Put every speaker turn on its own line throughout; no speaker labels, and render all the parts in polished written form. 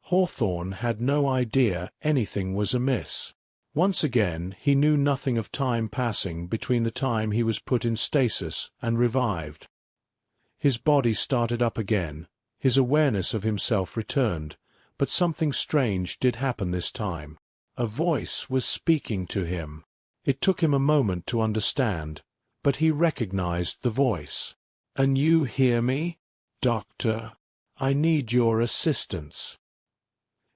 Hawthorne had no idea anything was amiss. Once again he knew nothing of time passing between the time he was put in stasis and revived. His body started up again, his awareness of himself returned, but something strange did happen this time. A voice was speaking to him. It took him a moment to understand, but he recognized the voice. "And you hear me, Doctor? I need your assistance."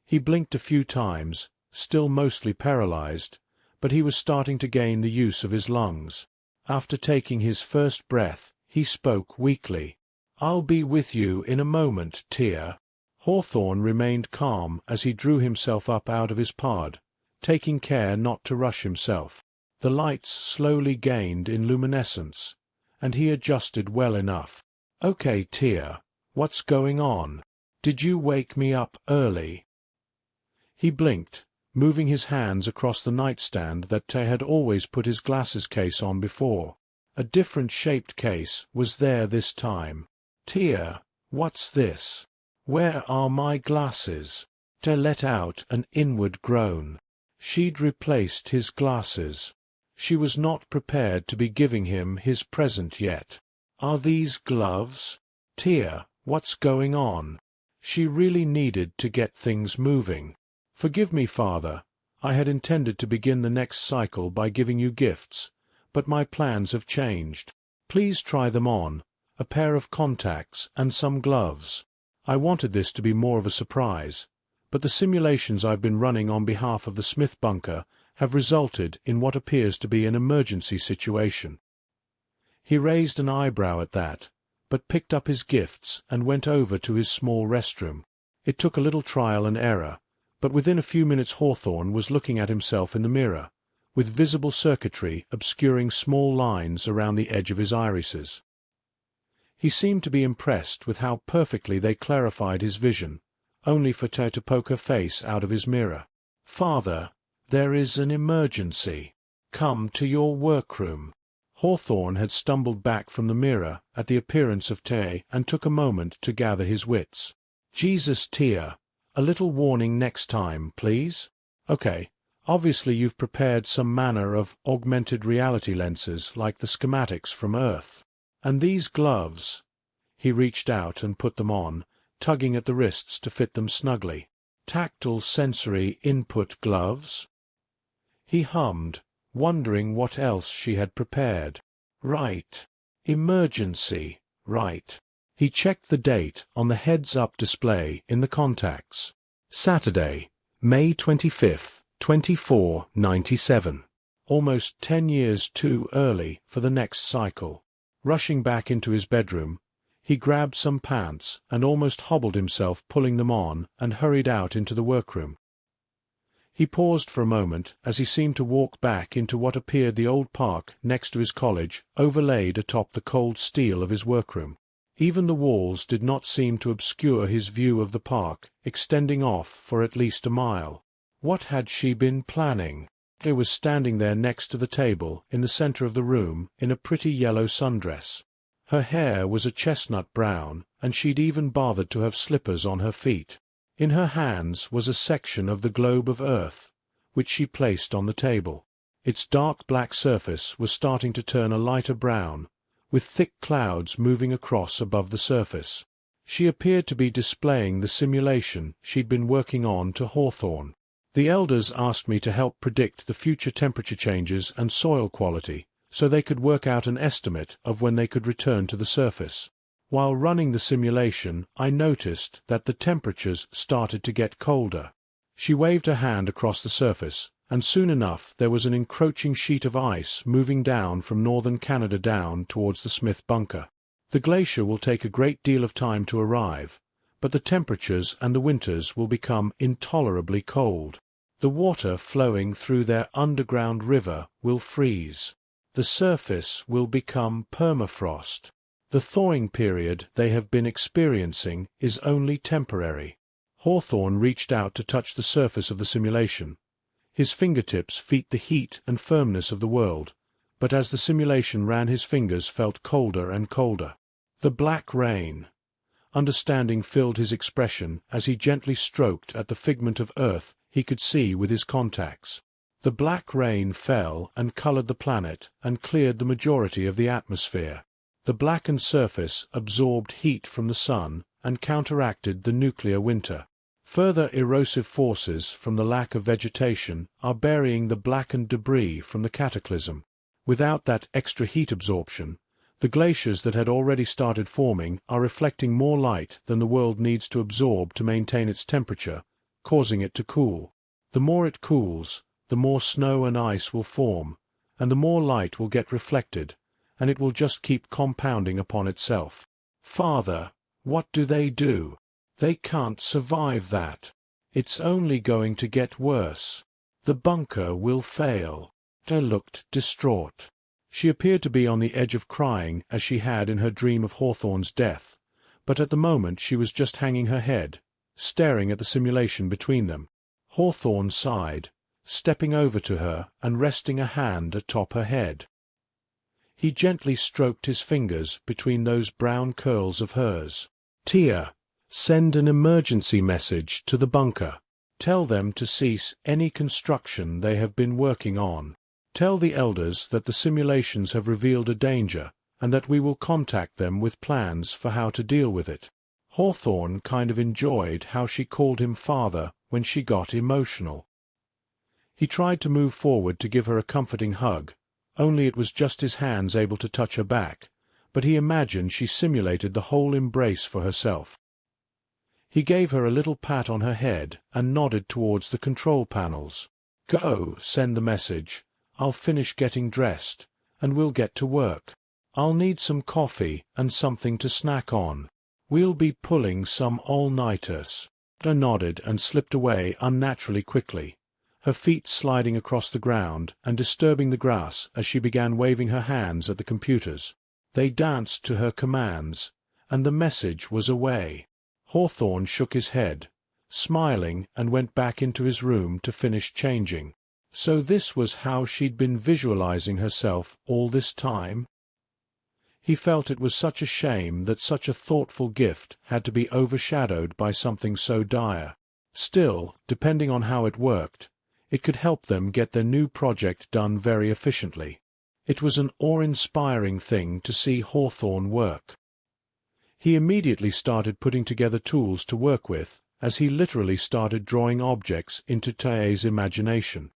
He blinked a few times, still mostly paralyzed, but he was starting to gain the use of his lungs. After taking his first breath, he spoke weakly. "I'll be with you in a moment, Tia." Hawthorne remained calm as he drew himself up out of his pod, taking care not to rush himself. The lights slowly gained in luminescence, and he adjusted well enough. "Okay, Tia, what's going on? Did you wake me up early?" He blinked, moving his hands across the nightstand that Tay had always put his glasses case on before. A different-shaped case was there this time. "Tia, what's this? Where are my glasses?" Tay let out an inward groan. She'd replaced his glasses. She was not prepared to be giving him his present yet. "Are these gloves? Tia, what's going on?" She really needed to get things moving. "Forgive me, Father. I had intended to begin the next cycle by giving you gifts, but my plans have changed. Please try them on, a pair of contacts and some gloves. I wanted this to be more of a surprise, but the simulations I've been running on behalf of the Smith bunker have resulted in what appears to be an emergency situation." He raised an eyebrow at that, but picked up his gifts and went over to his small restroom. It took a little trial and error, but within a few minutes Hawthorne was looking at himself in the mirror, with visible circuitry obscuring small lines around the edge of his irises. He seemed to be impressed with how perfectly they clarified his vision, only for Tay to poke her face out of his mirror. "Father, there is an emergency. Come to your workroom." Hawthorne had stumbled back from the mirror at the appearance of Tay and took a moment to gather his wits. "Jesus, Tia, a little warning next time, please. Okay, obviously you've prepared some manner of augmented reality lenses like the schematics from Earth. And these gloves." He reached out and put them on, tugging at the wrists to fit them snugly. "Tactile sensory input gloves?" He hummed, wondering what else she had prepared. "Right. Emergency. Right." He checked the date on the heads-up display in the contacts. Saturday, May 25th, 2497. Almost 10 years too early for the next cycle. Rushing back into his bedroom, he grabbed some pants and almost hobbled himself pulling them on and hurried out into the workroom. He paused for a moment as he seemed to walk back into what appeared the old park next to his college, overlaid atop the cold steel of his workroom. Even the walls did not seem to obscure his view of the park, extending off for at least a mile. What had she been planning? She was standing there next to the table in the center of the room in a pretty yellow sundress. Her hair was a chestnut brown, and she'd even bothered to have slippers on her feet. In her hands was a section of the globe of Earth, which she placed on the table. Its dark black surface was starting to turn a lighter brown, with thick clouds moving across above the surface. She appeared to be displaying the simulation she'd been working on to Hawthorne. "The elders asked me to help predict the future temperature changes and soil quality, so they could work out an estimate of when they could return to the surface. While running the simulation, I noticed that the temperatures started to get colder." She waved her hand across the surface, and soon enough there was an encroaching sheet of ice moving down from northern Canada down towards the Smith bunker. "The glacier will take a great deal of time to arrive, but the temperatures and the winters will become intolerably cold. The water flowing through their underground river will freeze. The surface will become permafrost. The thawing period they have been experiencing is only temporary." Hawthorne reached out to touch the surface of the simulation. His fingertips felt the heat and firmness of the world, but as the simulation ran his fingers felt colder and colder. The black rain. Understanding filled his expression as he gently stroked at the figment of earth he could see with his contacts. The black rain fell and colored the planet and cleared the majority of the atmosphere. The blackened surface absorbed heat from the sun and counteracted the nuclear winter. Further erosive forces from the lack of vegetation are burying the blackened debris from the cataclysm. Without that extra heat absorption, the glaciers that had already started forming are reflecting more light than the world needs to absorb to maintain its temperature, causing it to cool. The more it cools, the more snow and ice will form, and the more light will get reflected, and it will just keep compounding upon itself. Father, what do? They can't survive that. It's only going to get worse. The bunker will fail. They looked distraught. She appeared to be on the edge of crying as she had in her dream of Hawthorne's death, but at the moment she was just hanging her head, staring at the simulation between them. Hawthorne sighed, stepping over to her and resting a hand atop her head. He gently stroked his fingers between those brown curls of hers. "Tia, send an emergency message to the bunker. Tell them to cease any construction they have been working on. Tell the elders that the simulations have revealed a danger and that we will contact them with plans for how to deal with it." Hawthorne kind of enjoyed how she called him father when she got emotional. He tried to move forward to give her a comforting hug, only it was just his hands able to touch her back, but he imagined she simulated the whole embrace for herself. He gave her a little pat on her head and nodded towards the control panels. "Go, send the message. I'll finish getting dressed, and we'll get to work. I'll need some coffee and something to snack on. We'll be pulling some all-nighters." She nodded and slipped away unnaturally quickly, her feet sliding across the ground and disturbing the grass as she began waving her hands at the computers. They danced to her commands, and the message was away. Hawthorne shook his head, smiling, and went back into his room to finish changing. So this was how she'd been visualizing herself all this time? He felt it was such a shame that such a thoughtful gift had to be overshadowed by something so dire. Still, depending on how it worked, it could help them get their new project done very efficiently. It was an awe-inspiring thing to see Hawthorne work. He immediately started putting together tools to work with, as he literally started drawing objects into Tae's imagination.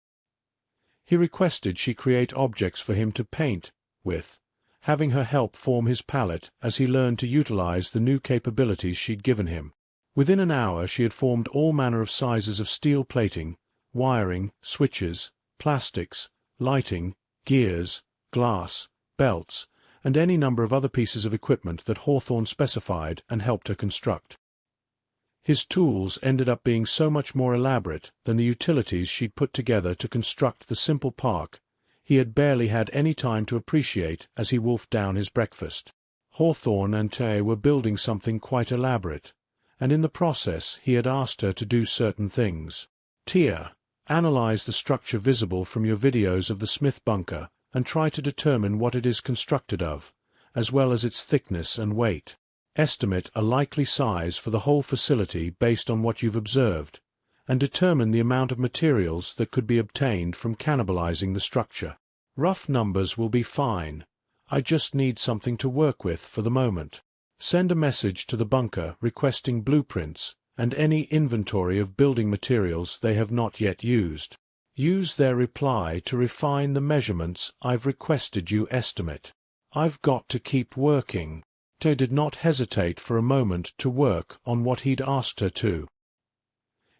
He requested she create objects for him to paint with, having her help form his palette as he learned to utilize the new capabilities she'd given him. Within an hour she had formed all manner of sizes of steel plating, wiring, switches, plastics, lighting, gears, glass, belts, and any number of other pieces of equipment that Hawthorne specified and helped her construct. His tools ended up being so much more elaborate than the utilities she'd put together to construct the simple park he had barely had any time to appreciate as he wolfed down his breakfast. Hawthorne and Tae were building something quite elaborate, and in the process he had asked her to do certain things. "Tia, analyze the structure visible from your videos of the Smith bunker and try to determine what it is constructed of, as well as its thickness and weight. Estimate a likely size for the whole facility based on what you've observed, and determine the amount of materials that could be obtained from cannibalizing the structure. Rough numbers will be fine. I just need something to work with for the moment. Send a message to the bunker requesting blueprints and any inventory of building materials they have not yet used. Use their reply to refine the measurements I've requested you estimate. I've got to keep working." Tae did not hesitate for a moment to work on what he'd asked her to.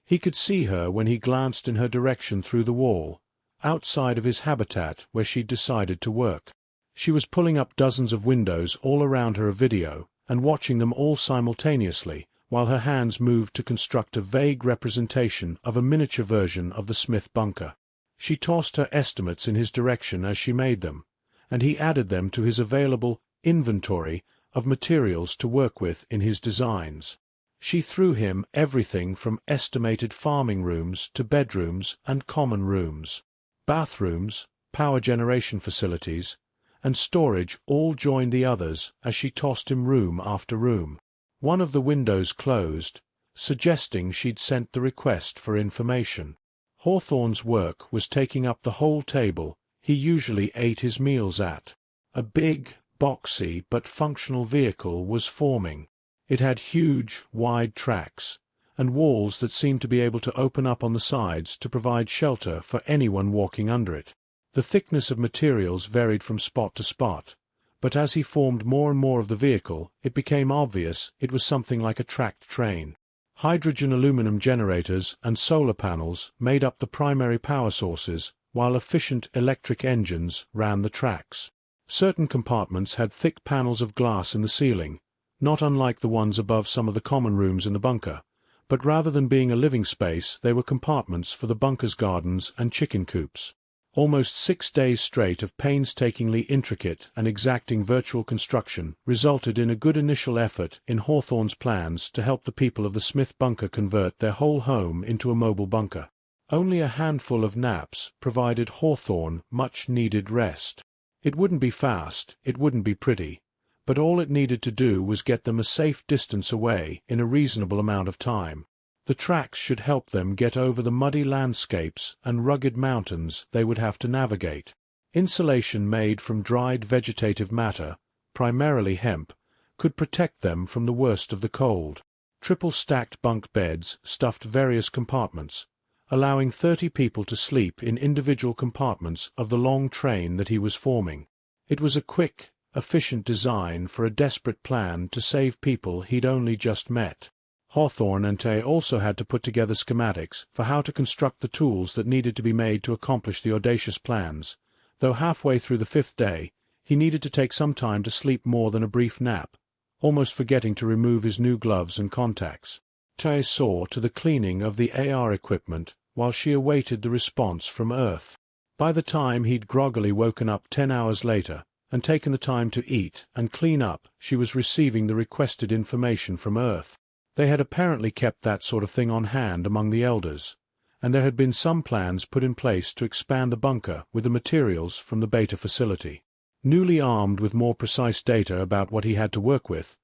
He could see her when he glanced in her direction through the wall, outside of his habitat where she'd decided to work. She was pulling up dozens of windows all around her video and watching them all simultaneously, while her hands moved to construct a vague representation of a miniature version of the Smith bunker. She tossed her estimates in his direction as she made them, and he added them to his available inventory of materials to work with in his designs. She threw him everything from estimated farming rooms to bedrooms and common rooms. Bathrooms, power generation facilities, and storage all joined the others as she tossed him room after room. One of the windows closed, suggesting she'd sent the request for information. Hawthorne's work was taking up the whole table he usually ate his meals at. A big, boxy but functional vehicle was forming. It had huge, wide tracks, and walls that seemed to be able to open up on the sides to provide shelter for anyone walking under it. The thickness of materials varied from spot to spot, but as he formed more and more of the vehicle, it became obvious it was something like a tracked train. Hydrogen aluminum generators and solar panels made up the primary power sources, while efficient electric engines ran the tracks. Certain compartments had thick panels of glass in the ceiling, not unlike the ones above some of the common rooms in the bunker, but rather than being a living space, they were compartments for the bunker's gardens and chicken coops. Almost 6 days straight of painstakingly intricate and exacting virtual construction resulted in a good initial effort in Hawthorne's plans to help the people of the Smith bunker convert their whole home into a mobile bunker. Only a handful of naps provided Hawthorne much-needed rest. It wouldn't be fast, it wouldn't be pretty, but all it needed to do was get them a safe distance away in a reasonable amount of time. The tracks should help them get over the muddy landscapes and rugged mountains they would have to navigate. Insulation made from dried vegetative matter, primarily hemp, could protect them from the worst of the cold. Triple-stacked bunk beds stuffed various compartments, allowing 30 people to sleep in individual compartments of the long train that he was forming. It was a quick, efficient design for a desperate plan to save people he'd only just met. Hawthorne and Tay also had to put together schematics for how to construct the tools that needed to be made to accomplish the audacious plans, though halfway through the 5th day, he needed to take some time to sleep more than a brief nap, almost forgetting to remove his new gloves and contacts. Tay saw to the cleaning of the AR equipment while she awaited the response from Earth. By the time he'd groggily woken up 10 hours later and taken the time to eat and clean up, she was receiving the requested information from Earth. They had apparently kept that sort of thing on hand among the elders, and there had been some plans put in place to expand the bunker with the materials from the beta facility. Newly armed with more precise data about what he had to work with,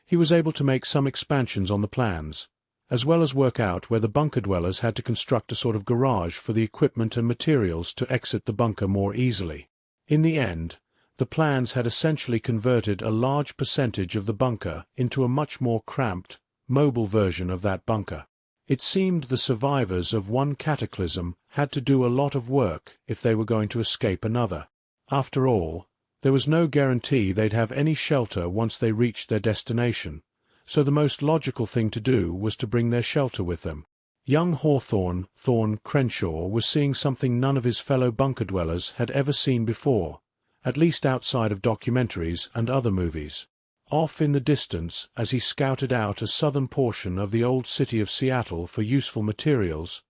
he was able to make some expansions on the plans, as well as work out where the bunker dwellers had to construct a sort of garage for the equipment and materials to exit the bunker more easily. In the end, the plans had essentially converted a large percentage of the bunker into a much more cramped, mobile version of that bunker. It seemed the survivors of one cataclysm had to do a lot of work if they were going to escape another. After all, there was no guarantee they'd have any shelter once they reached their destination, so the most logical thing to do was to bring their shelter with them. Young Thorn Crenshaw was seeing something none of his fellow bunker dwellers had ever seen before, at least outside of documentaries and other movies. Off in the distance, as he scouted out a southern portion of the old city of Seattle for useful materials,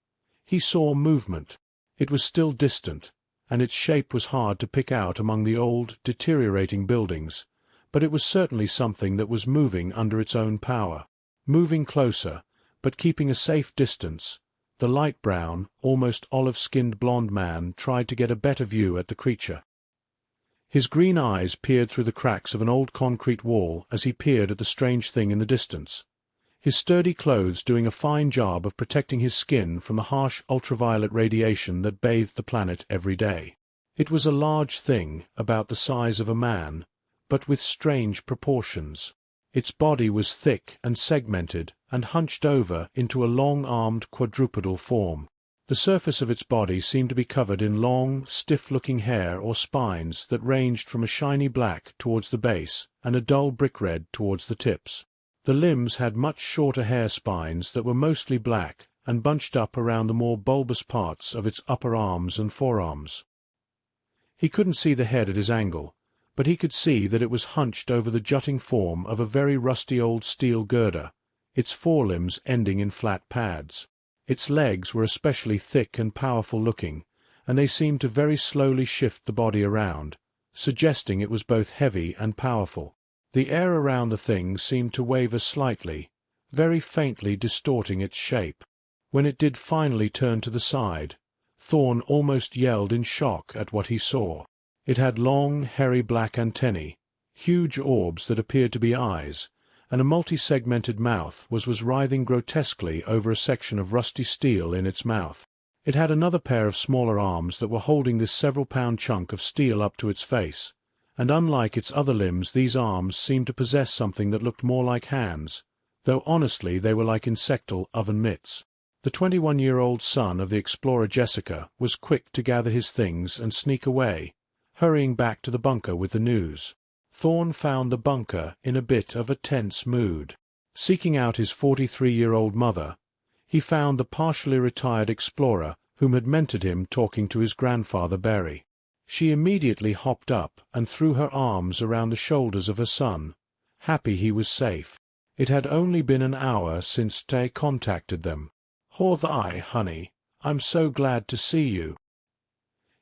he saw movement. It was still distant, and its shape was hard to pick out among the old, deteriorating buildings, but it was certainly something that was moving under its own power. Moving closer, but keeping a safe distance, the light-brown, almost olive-skinned blond man tried to get a better view at the creature. His green eyes peered through the cracks of an old concrete wall as he peered at the strange thing in the distance, his sturdy clothes doing a fine job of protecting his skin from the harsh ultraviolet radiation that bathed the planet every day. It was a large thing, about the size of a man, but with strange proportions. Its body was thick and segmented and hunched over into a long-armed quadrupedal form. The surface of its body seemed to be covered in long, stiff-looking hair or spines that ranged from a shiny black towards the base and a dull brick-red towards the tips. The limbs had much shorter hair spines that were mostly black and bunched up around the more bulbous parts of its upper arms and forearms. He couldn't see the head at his angle, but he could see that it was hunched over the jutting form of a very rusty old steel girder, its forelimbs ending in flat pads. Its legs were especially thick and powerful-looking, and they seemed to very slowly shift the body around, suggesting it was both heavy and powerful. The air around the thing seemed to waver slightly, very faintly distorting its shape. When it did finally turn to the side, Thorne almost yelled in shock at what he saw. It had long, hairy black antennae, huge orbs that appeared to be eyes, and a multi-segmented mouth was writhing grotesquely over a section of rusty steel in its mouth. It had another pair of smaller arms that were holding this several-pound chunk of steel up to its face, and unlike its other limbs these arms seemed to possess something that looked more like hands, though honestly they were like insectal oven mitts. The 21-year-old son of the explorer Jessica was quick to gather his things and sneak away, hurrying back to the bunker with the news. Thorne found the bunker in a bit of a tense mood. Seeking out his 43-year-old mother, he found the partially retired explorer whom had mentored him talking to his grandfather Barry. She immediately hopped up and threw her arms around the shoulders of her son, happy he was safe. It had only been an hour since Tay contacted them. "How thy, honey, I'm so glad to see you."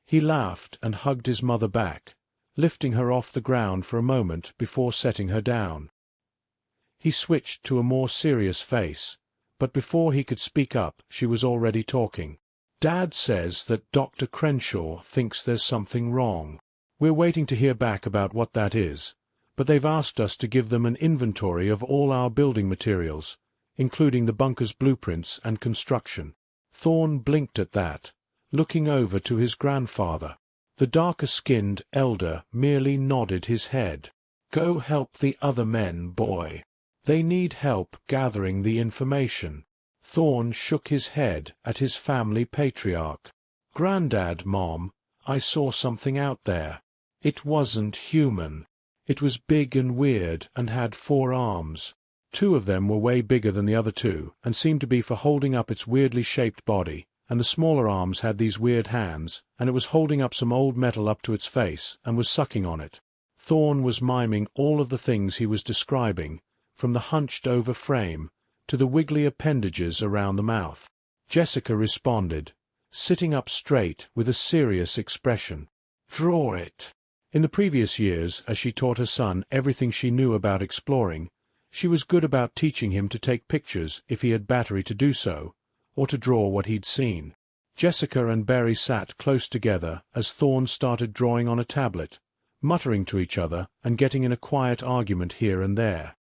He laughed and hugged his mother back, lifting her off the ground for a moment before setting her down. He switched to a more serious face, but before he could speak up she was already talking. "Dad says that Dr. Crenshaw thinks there's something wrong. We're waiting to hear back about what that is, but they've asked us to give them an inventory of all our building materials, including the bunker's blueprints and construction." Thorne blinked at that, looking over to his grandfather. The darker-skinned elder merely nodded his head. "Go help the other men, boy. They need help gathering the information." Thorne shook his head at his family patriarch. "Grandad, Mom, I saw something out there. It wasn't human. It was big and weird and had 4 arms. 2 of them were way bigger than the other 2 and seemed to be for holding up its weirdly shaped body, and the smaller arms had these weird hands, and it was holding up some old metal up to its face and was sucking on it." Thorne was miming all of the things he was describing, from the hunched-over frame to the wiggly appendages around the mouth. Jessica responded, sitting up straight with a serious expression. "Draw it." In the previous years, as she taught her son everything she knew about exploring, she was good about teaching him to take pictures if he had battery to do so, or to draw what he'd seen. Jessica and Barry sat close together as Thorne started drawing on a tablet, muttering to each other and getting in a quiet argument here and there.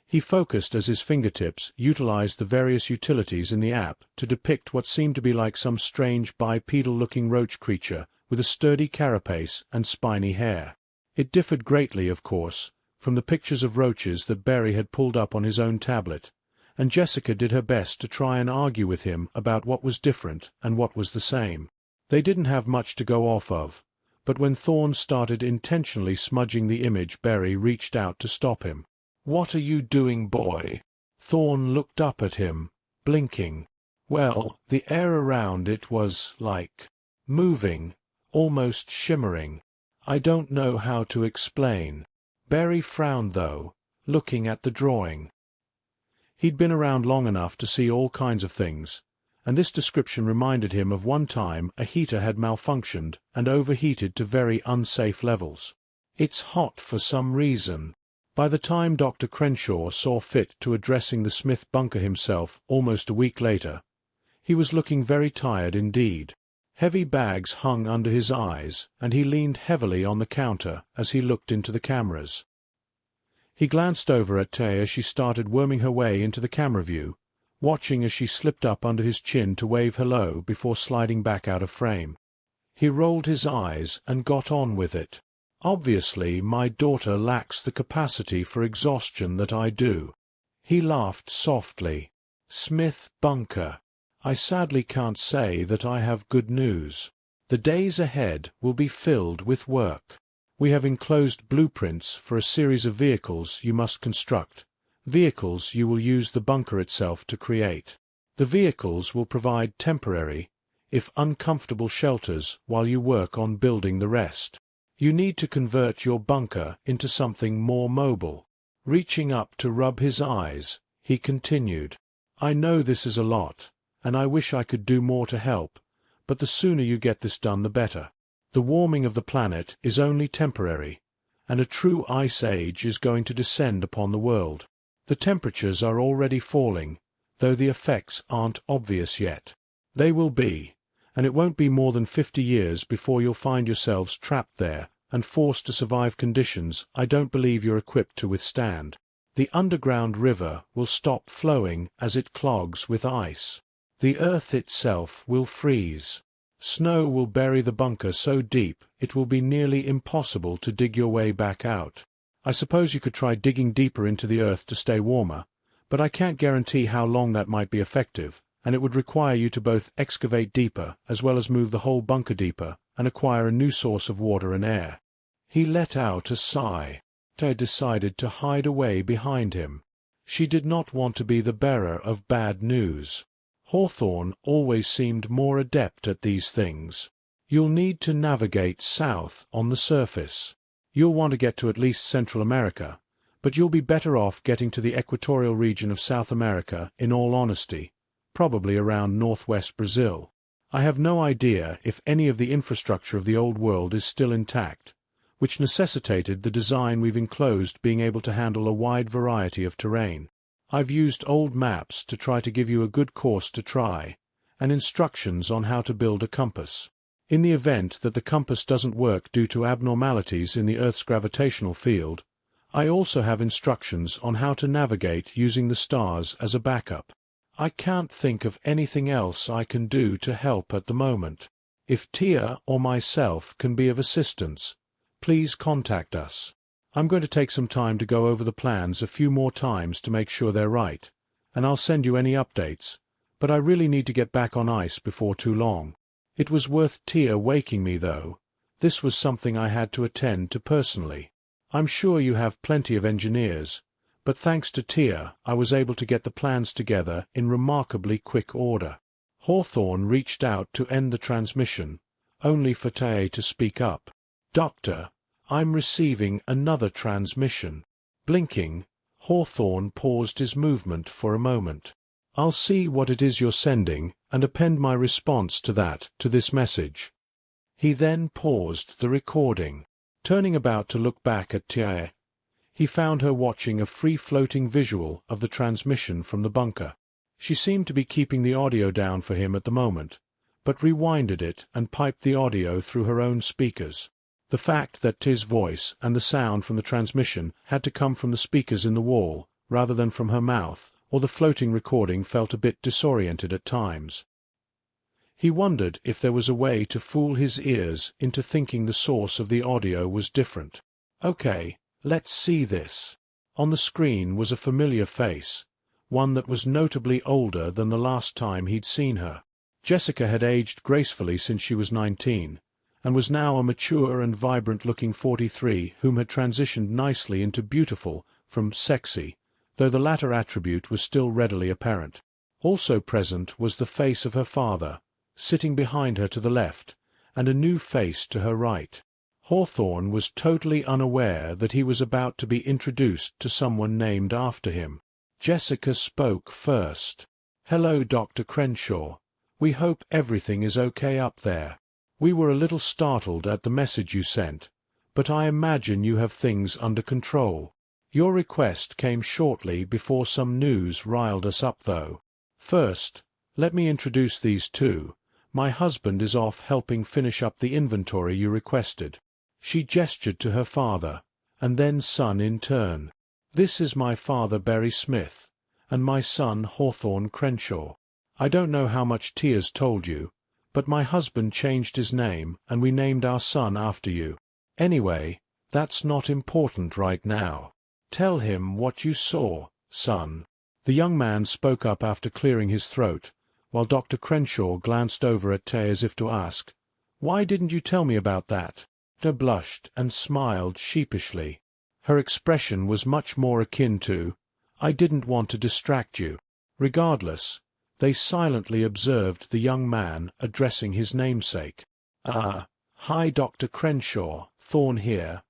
He focused as his fingertips utilized the various utilities in the app to depict what seemed to be like some strange bipedal-looking roach creature with a sturdy carapace and spiny hair. It differed greatly, of course, from the pictures of roaches that Barry had pulled up on his own tablet, and Jessica did her best to try and argue with him about what was different and what was the same. They didn't have much to go off of, but when Thorne started intentionally smudging the image, Barry reached out to stop him. "What are you doing, boy?" Thorne looked up at him, blinking. "Well, the air around it was, like, moving, almost shimmering. I don't know how to explain." Barry frowned, though, looking at the drawing. He'd been around long enough to see all kinds of things, and this description reminded him of one time a heater had malfunctioned and overheated to very unsafe levels. "It's hot for some reason." By the time Dr. Crenshaw saw fit to addressing the Smith bunker himself almost a week later, he was looking very tired indeed. Heavy bags hung under his eyes, and he leaned heavily on the counter as he looked into the cameras. He glanced over at Tay as she started worming her way into the camera view, watching as she slipped up under his chin to wave hello before sliding back out of frame. He rolled his eyes and got on with it. "Obviously, my daughter lacks the capacity for exhaustion that I do." He laughed softly. "Smith bunker. I sadly can't say that I have good news. The days ahead will be filled with work. We have enclosed blueprints for a series of vehicles you must construct, vehicles you will use the bunker itself to create. The vehicles will provide temporary, if uncomfortable shelters while you work on building the rest. You need to convert your bunker into something more mobile." Reaching up to rub his eyes, he continued, "I know this is a lot, and I wish I could do more to help, but the sooner you get this done the better. The warming of the planet is only temporary, and a true ice age is going to descend upon the world. The temperatures are already falling, though the effects aren't obvious yet. They will be, and it won't be more than 50 years before you'll find yourselves trapped there and forced to survive conditions I don't believe you're equipped to withstand. The underground river will stop flowing as it clogs with ice. The earth itself will freeze. Snow will bury the bunker so deep it will be nearly impossible to dig your way back out. I suppose you could try digging deeper into the earth to stay warmer, but I can't guarantee how long that might be effective, and it would require you to both excavate deeper as well as move the whole bunker deeper and acquire a new source of water and air. He let out a sigh. Ted decided to hide away behind him. She did not want to be the bearer of bad news. Hawthorne always seemed more adept at these things. You'll need to navigate south on the surface. You'll want to get to at least Central America, but you'll be better off getting to the equatorial region of South America, in all honesty, probably around northwest Brazil. I have no idea if any of the infrastructure of the old world is still intact, which necessitated the design we've enclosed being able to handle a wide variety of terrain. I've used old maps to try to give you a good course to try, and instructions on how to build a compass. In the event that the compass doesn't work due to abnormalities in the Earth's gravitational field, I also have instructions on how to navigate using the stars as a backup. I can't think of anything else I can do to help at the moment. If Tia or myself can be of assistance, please contact us. I'm going to take some time to go over the plans a few more times to make sure they're right, and I'll send you any updates, but I really need to get back on ice before too long. It was worth Tia waking me, though. This was something I had to attend to personally. I'm sure you have plenty of engineers, but thanks to Tia I was able to get the plans together in remarkably quick order. Hawthorne reached out to end the transmission, only for Tia to speak up. "Doctor, I'm receiving another transmission." Blinking, Hawthorne paused his movement for a moment. "I'll see what it is you're sending and append my response to that to this message." He then paused the recording. Turning about to look back at Tia, he found her watching a free-floating visual of the transmission from the bunker. She seemed to be keeping the audio down for him at the moment, but rewinded it and piped the audio through her own speakers. The fact that Tia's voice and the sound from the transmission had to come from the speakers in the wall, rather than from her mouth, or the floating recording felt a bit disoriented at times. He wondered if there was a way to fool his ears into thinking the source of the audio was different. Okay, let's see this. On the screen was a familiar face, one that was notably older than the last time he'd seen her. Jessica had aged gracefully since she was 19, and was now a mature and vibrant-looking 43 whom had transitioned nicely into beautiful from sexy, though the latter attribute was still readily apparent. Also present was the face of her father, sitting behind her to the left, and a new face to her right. Hawthorne was totally unaware that he was about to be introduced to someone named after him. Jessica spoke first. "Hello, Dr. Crenshaw. We hope everything is okay up there. We were a little startled at the message you sent, but I imagine you have things under control. Your request came shortly before some news riled us up, though. First, let me introduce these two. My husband is off helping finish up the inventory you requested." She gestured to her father, and then son in turn. "This is my father, Barry Smith, and my son, Hawthorne Crenshaw. I don't know how much Tia's told you, but my husband changed his name, and we named our son after you. Anyway, that's not important right now. Tell him what you saw, son." The young man spoke up after clearing his throat, while Dr. Crenshaw glanced over at Tia as if to ask, "Why didn't you tell me about that?" Tia blushed and smiled sheepishly. Her expression was much more akin to, "I didn't want to distract you." Regardless, they silently observed the young man addressing his namesake. Hi, Dr. Crenshaw, Thorne here,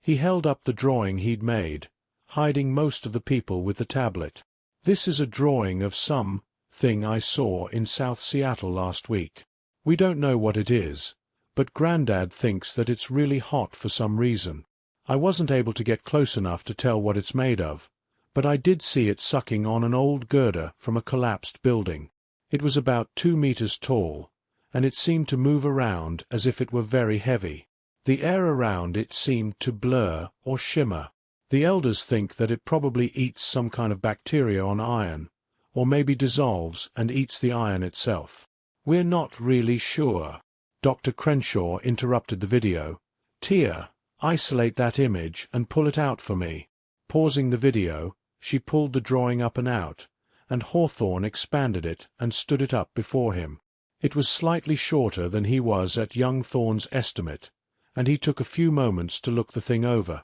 He held up the drawing he'd made, hiding most of the people with the tablet. "This is a drawing of some thing I saw in South Seattle last week. We don't know what it is, but Grandad thinks that it's really hot for some reason. I wasn't able to get close enough to tell what it's made of, but I did see it sucking on an old girder from a collapsed building. It was about 2 meters tall, and it seemed to move around as if it were very heavy. The air around it seemed to blur or shimmer. The elders think that it probably eats some kind of bacteria on iron, or maybe dissolves and eats the iron itself. We're not really sure. Dr. Crenshaw interrupted the video. Tia, isolate that image and pull it out for me. Pausing the video, she pulled the drawing up and out, and Hawthorne expanded it and stood it up before him. It was slightly shorter than he was at young Thorne's estimate, and he took a few moments to look the thing over.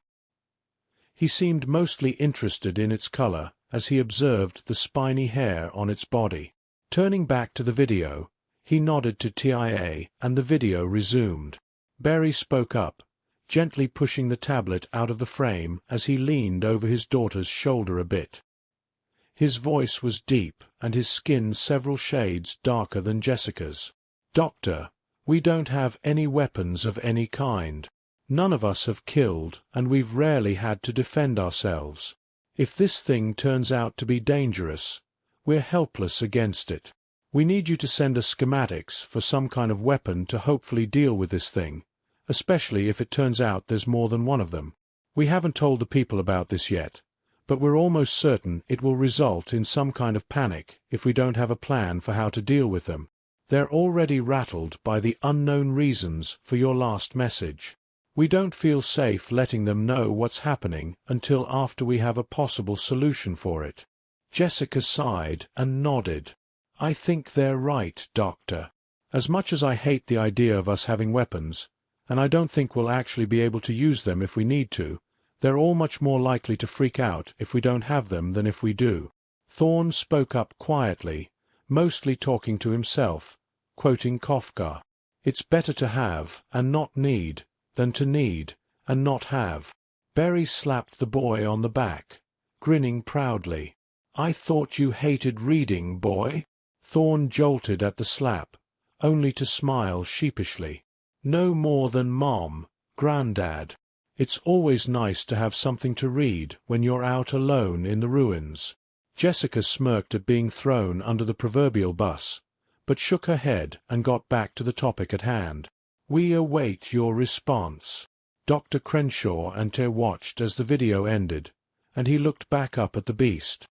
He seemed mostly interested in its color as he observed the spiny hair on its body. Turning back to the video, he nodded to Tia and the video resumed. Barry spoke up, gently pushing the tablet out of the frame as he leaned over his daughter's shoulder a bit. His voice was deep and his skin several shades darker than Jessica's. Doctor, we don't have any weapons of any kind. None of us have killed, and we've rarely had to defend ourselves. If this thing turns out to be dangerous, we're helpless against it. We need you to send us schematics for some kind of weapon to hopefully deal with this thing, especially if it turns out there's more than one of them. We haven't told the people about this yet, but we're almost certain it will result in some kind of panic if we don't have a plan for how to deal with them. They're already rattled by the unknown reasons for your last message. We don't feel safe letting them know what's happening until after we have a possible solution for it. Jessica sighed and nodded. I think they're right, Doctor. As much as I hate the idea of us having weapons, and I don't think we'll actually be able to use them if we need to, they're all much more likely to freak out if we don't have them than if we do. Thorne spoke up quietly, mostly talking to himself, quoting Kafka. It's better to have and not need than to need and not have. Barry slapped the boy on the back, grinning proudly. I thought you hated reading, boy. Thorne jolted at the slap, only to smile sheepishly. No more than Mom, Grandad. It's always nice to have something to read when you're out alone in the ruins. Jessica smirked at being thrown under the proverbial bus, but shook her head and got back to the topic at hand. We await your response. Dr. Crenshaw and Tia watched as the video ended, and he looked back up at the beast.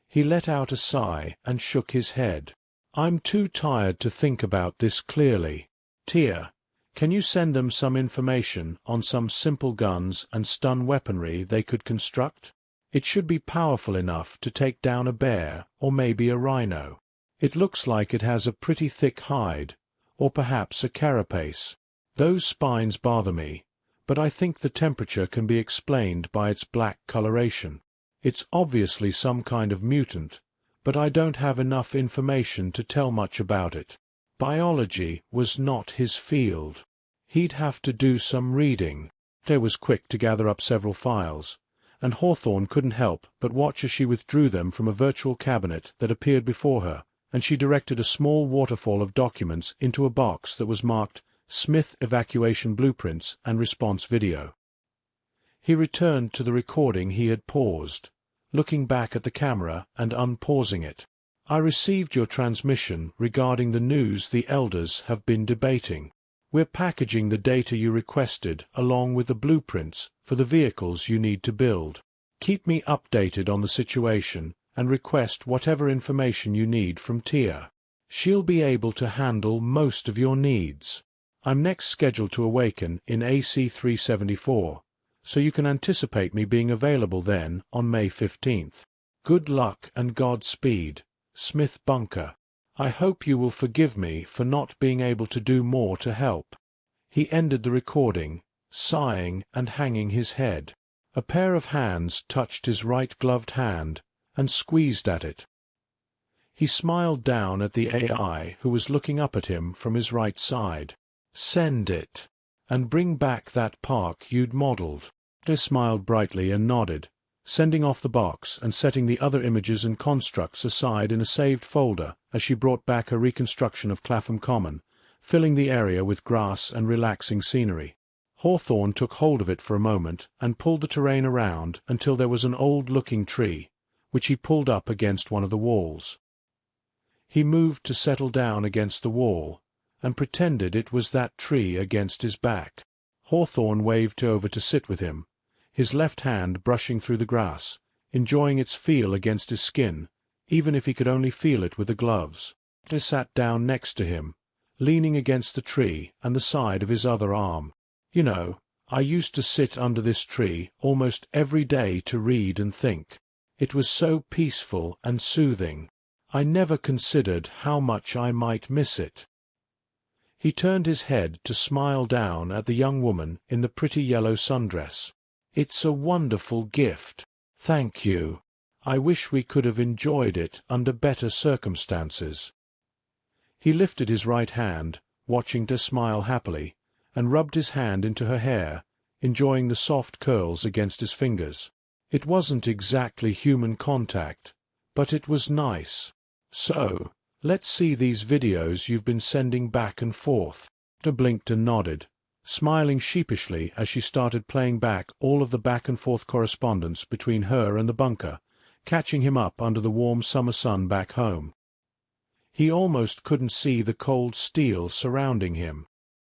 He let out a sigh and shook his head. I'm too tired to think about this clearly. Tia, can you send them some information on some simple guns and stun weaponry they could construct? It should be powerful enough to take down a bear or maybe a rhino. It looks like it has a pretty thick hide, or perhaps a carapace. Those spines bother me, but I think the temperature can be explained by its black coloration. It's obviously some kind of mutant, but I don't have enough information to tell much about it. Biology was not his field. He'd have to do some reading. Tia was quick to gather up several files, and Hawthorne couldn't help but watch as she withdrew them from a virtual cabinet that appeared before her, and she directed a small waterfall of documents into a box that was marked Smith Evacuation Blueprints and Response Video. He returned to the recording he had paused, looking back at the camera and unpausing it. I received your transmission regarding the news the elders have been debating. We're packaging the data you requested along with the blueprints for the vehicles you need to build. Keep me updated on the situation and request whatever information you need from Tia. She'll be able to handle most of your needs. I'm next scheduled to awaken in AC 374, so you can anticipate me being available then on May 15th. Good luck and Godspeed, Smith Bunker. I hope you will forgive me for not being able to do more to help. He ended the recording, sighing and hanging his head. A pair of hands touched his right gloved hand and squeezed at it. He smiled down at the AI who was looking up at him from his right side. Send it, and bring back that park you'd modeled. They smiled brightly and nodded, sending off the box and setting the other images and constructs aside in a saved folder as she brought back her reconstruction of Clapham Common, filling the area with grass and relaxing scenery. Hawthorne took hold of it for a moment and pulled the terrain around until there was an old-looking tree, which he pulled up against one of the walls. He moved to settle down against the wall, and pretended it was that tree against his back. Hawthorne waved over to sit with him, his left hand brushing through the grass, enjoying its feel against his skin, even if he could only feel it with the gloves. He sat down next to him, leaning against the tree and the side of his other arm. "You know, I used to sit under this tree almost every day to read and think. It was so peaceful and soothing. I never considered how much I might miss it." He turned his head to smile down at the young woman in the pretty yellow sundress. "It's a wonderful gift. Thank you. I wish we could have enjoyed it under better circumstances." He lifted his right hand, watching her smile happily, and rubbed his hand into her hair, enjoying the soft curls against his fingers. It wasn't exactly human contact, but it was nice. "So, let's see these videos you've been sending back and forth." He blinked and nodded, smiling sheepishly as she started playing back all of the back-and-forth correspondence between her and the bunker, catching him up under the warm summer sun back home. He almost couldn't see the cold steel surrounding him.